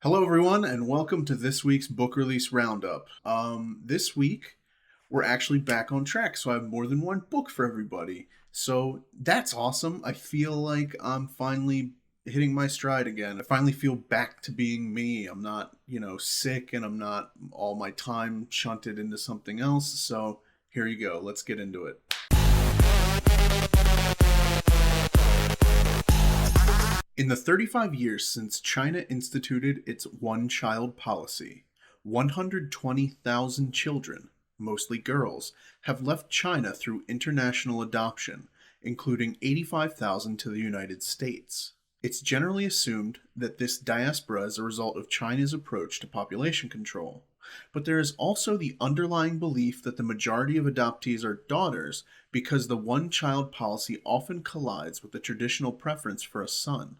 Hello, everyone, and welcome to this week's book release roundup. This week, we're actually back on track, so I have more than one book for everybody. So that's awesome. I feel like I'm finally hitting my stride again. I finally feel back to being me. I'm not, sick, and I'm not all my time shunted into something else. So here you go. Let's get into it. In the 35 years since China instituted its one child policy, 120,000 children, mostly girls, have left China through international adoption, including 85,000 to the United States. It's generally assumed that this diaspora is a result of China's approach to population control. But there is also the underlying belief that the majority of adoptees are daughters because the one child policy often collides with the traditional preference for a son.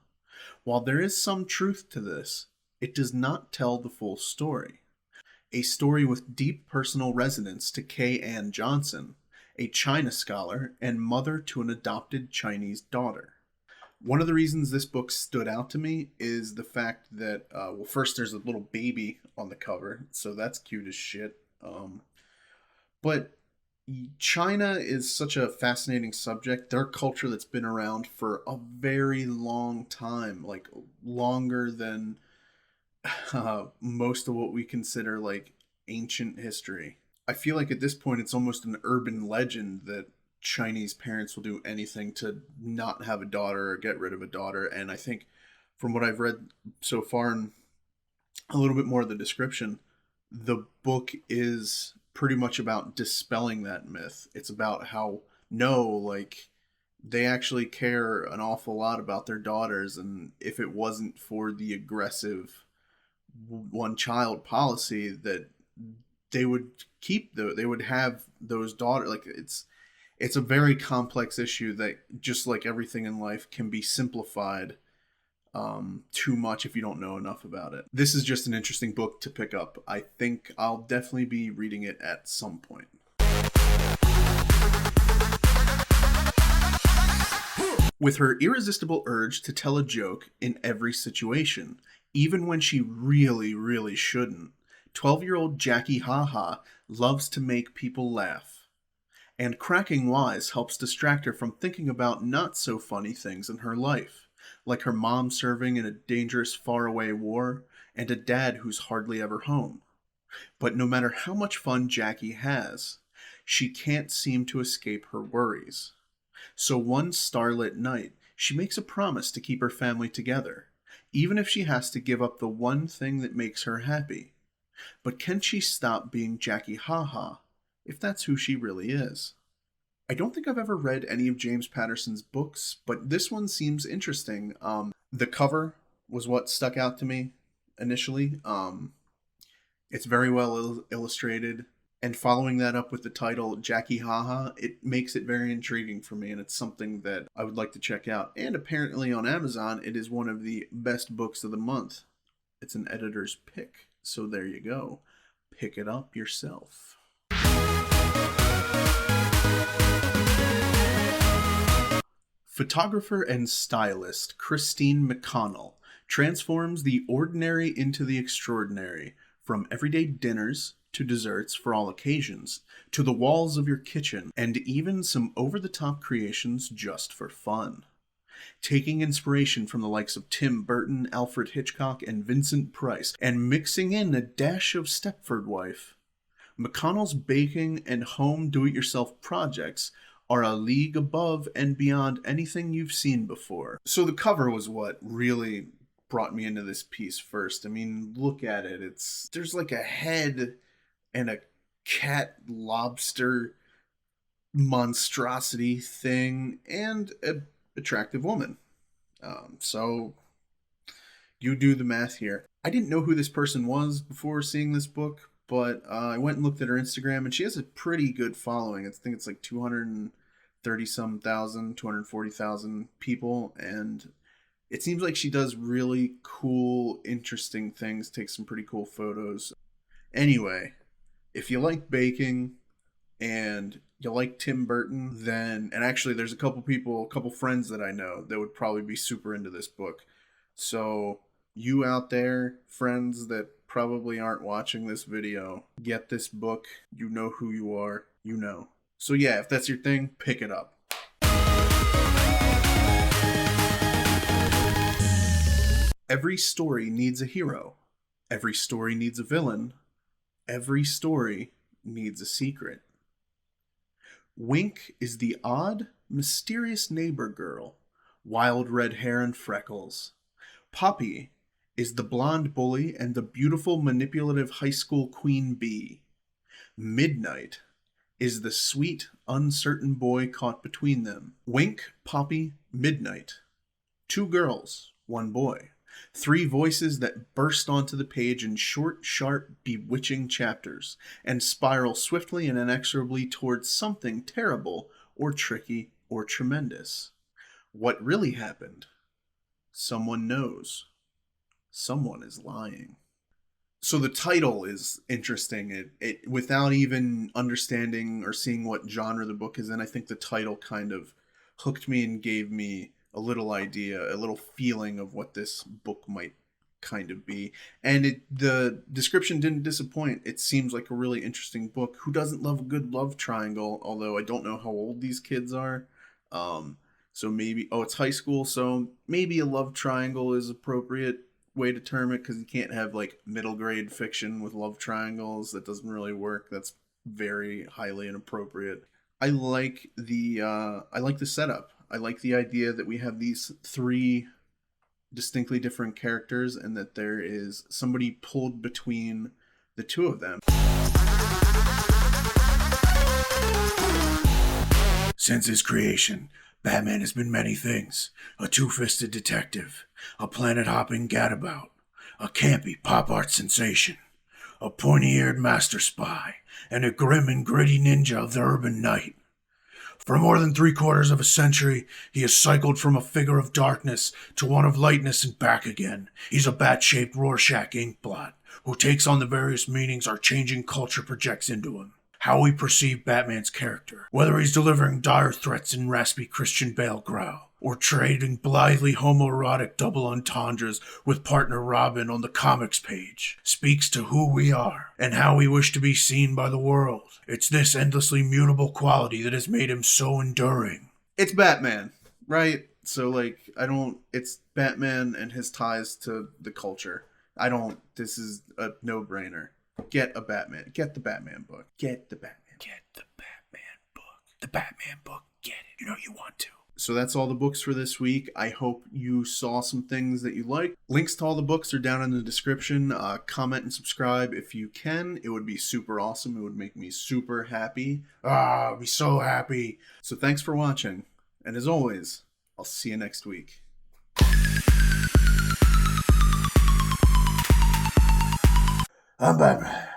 While there is some truth to this, it does not tell the full story. A story with deep personal resonance to Kay Ann Johnson, a China scholar and mother to an adopted Chinese daughter. One of the reasons this book stood out to me is the fact that, first there's a little baby on the cover, so that's cute as shit. But China is such a fascinating subject. Their culture that's been around for a very long time, like longer than most of what we consider like ancient history. I feel like at this point it's almost an urban legend that Chinese parents will do anything to not have a daughter or get rid of a daughter. And I think from what I've read so far and a little bit more of the description, the book is pretty much about dispelling that myth. It's about how, no, like, they actually care an awful lot about their daughters, and if it wasn't for the aggressive one child policy, that they would they would have those daughters. Like, it's a very complex issue that, just like everything in life, can be simplified too much if you don't know enough about it. This is just an interesting book to pick up. I think I'll definitely be reading it at some point. With her irresistible urge to tell a joke in every situation, even when she really, really shouldn't, 12-year-old Jacky Ha-Ha loves to make people laugh. And cracking wise helps distract her from thinking about not so funny things in her life, like her mom serving in a dangerous faraway war and a dad who's hardly ever home. But no matter how much fun Jacky has, she can't seem to escape her worries. So one starlit night, she makes a promise to keep her family together, even if she has to give up the one thing that makes her happy. But can she stop being Jacky Ha-Ha, if that's who she really is? I don't think I've ever read any of James Patterson's books, but this one seems interesting. The cover was what stuck out to me initially. It's very well illustrated, and following that up with the title Jacky Ha-Ha, it makes it very intriguing for me, and it's something that I would like to check out. And apparently on Amazon, it is one of the best books of the month. It's an editor's pick, so there you go. Pick it up yourself. Photographer and stylist Christine McConnell transforms the ordinary into the extraordinary, from everyday dinners to desserts for all occasions, to the walls of your kitchen, and even some over-the-top creations just for fun. Taking inspiration from the likes of Tim Burton, Alfred Hitchcock, and Vincent Price, and mixing in a dash of Stepford Wife, McConnell's baking and home do-it-yourself projects are a league above and beyond anything you've seen before. So the cover was what really brought me into this piece first. I mean, look at it. There's like a head and a cat lobster monstrosity thing and an attractive woman. So you do the math here. I didn't know who this person was before seeing this book, but I went and looked at her Instagram, and she has a pretty good following. I think it's like 230 some thousand, 240,000 people, and it seems like she does really cool, interesting things, takes some pretty cool photos. Anyway, if you like baking and you like Tim Burton, then, and actually there's a couple friends that I know that would probably be super into this book. So You out there, friends that probably aren't watching this video, get this book. You know who you are. You know. So yeah, if that's your thing, pick it up. Every story needs a hero. Every story needs a villain. Every story needs a secret. Wink is the odd, mysterious neighbor girl, wild red hair and freckles. Poppy is the blonde bully and the beautiful, manipulative high school queen bee. Midnight is the sweet, uncertain boy caught between them. Wink, Poppy, Midnight. 2 girls, 1 boy. 3 voices that burst onto the page in short, sharp, bewitching chapters and spiral swiftly and inexorably towards something terrible or tricky or tremendous. What really happened? Someone knows. Someone is lying. So the title is interesting. It without even understanding or seeing what genre the book is in, I think the title kind of hooked me and gave me a little idea, a little feeling of what this book might kind of be. And the description didn't disappoint. It seems like a really interesting book. Who doesn't love a good love triangle? Although I don't know how old these kids are. So maybe, it's high school, so maybe a love triangle is appropriate way to term it, because you can't have like middle grade fiction with love triangles. That doesn't really work. That's very highly inappropriate. I like the setup. I like the idea that we have these 3 distinctly different characters and that there is somebody pulled between the 2 of them. Since his creation, Batman has been many things. A 2-fisted detective, a planet-hopping gadabout, a campy pop art sensation, a pointy-eared master spy, and a grim and gritty ninja of the urban night. For more than 3/4 of a century, he has cycled from a figure of darkness to one of lightness and back again. He's a bat-shaped Rorschach inkblot who takes on the various meanings our changing culture projects into him. How we perceive Batman's character, whether he's delivering dire threats in raspy Christian Bale growl, or trading blithely homoerotic double entendres with partner Robin on the comics page, speaks to who we are and how we wish to be seen by the world. It's this endlessly mutable quality that has made him so enduring. It's Batman, right? So, it's Batman and his ties to the culture. This is a no-brainer. Get a Batman. Get the Batman book. Get the Batman. Get the Batman book. The Batman book. Get it. You know you want to. So that's all the books for this week. I hope you saw some things that you like. Links to all the books are down in the description. Comment and subscribe if you can. It would be super awesome. It would make me super happy. I'd be so happy. So thanks for watching. And as always, I'll see you next week. I'm Batman.